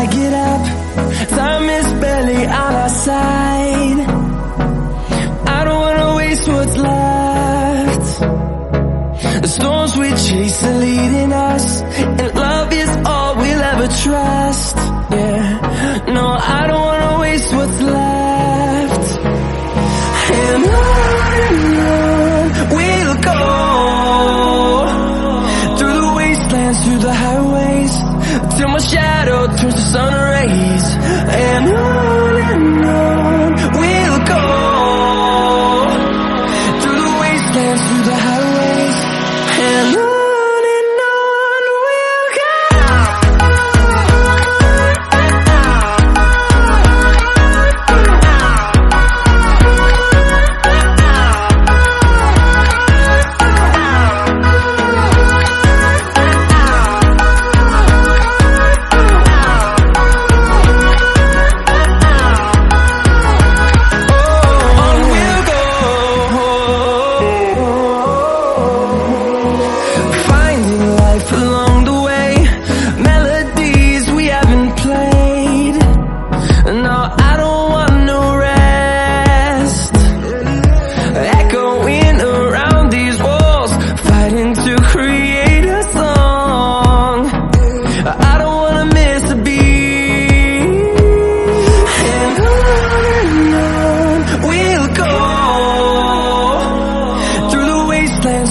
I get up. Time is barely on our side. I don't wanna waste what's left. The storms we chase are leading us, and love is all we'll ever trust. Yeah, no, I don't wanna waste what's left. And on we'll go, through the wastelands, through the highways, till my shadow turns to sun rays. And on we'll go, through the wastelands, through the highways, and on we'll go.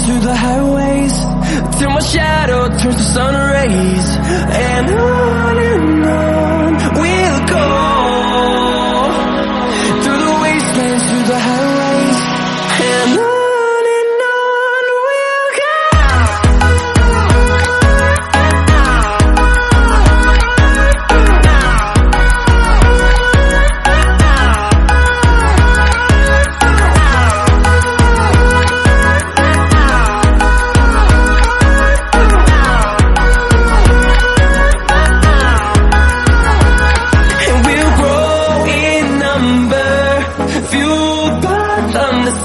Through the highways, till my shadow turns to sun rays. And on we'll go, through the wastelands, through the highways, and on we'll go.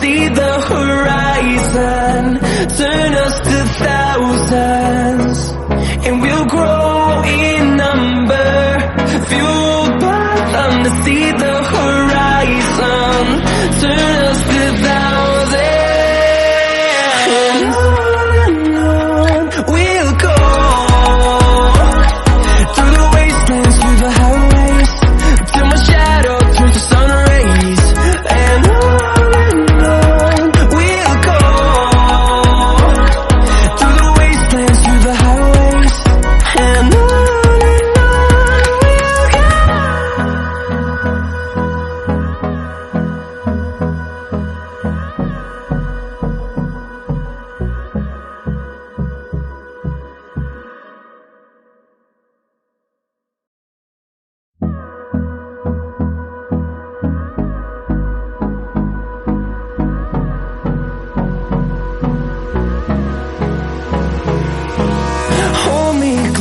See the horizon turn us to thousands, and we'll grow in number, fueled by them. To see the horizon turn us to thousands, and on we'll go, through the wastelands, through the highways, till my shadow turns to sun rays. And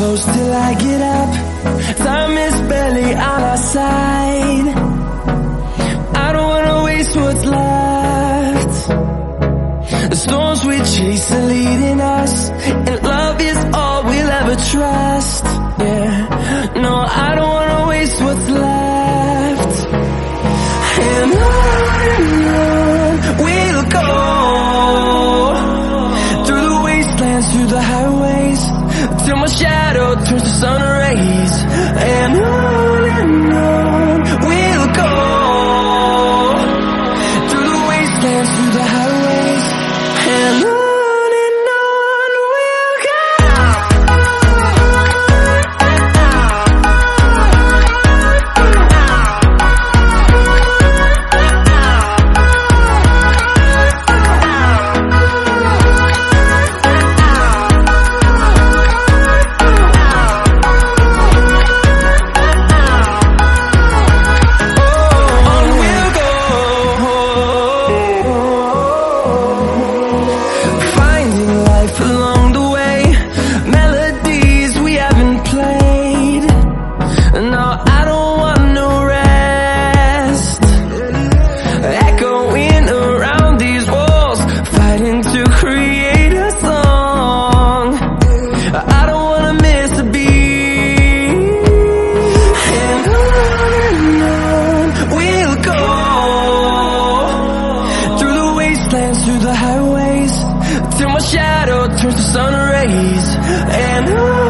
close till I get up. Time is barely on our side. I don't wanna waste what's left. The storms we chase are leading us, and love is all we'll ever trust. Yeah, no, I don't wanna waste what's left. And on we'll go, through the wastelands, through the highways, till my shadow turns to sun rays. And on we'll go, through the wastelands, through the highways, and on we'll go. turns to sun rays, and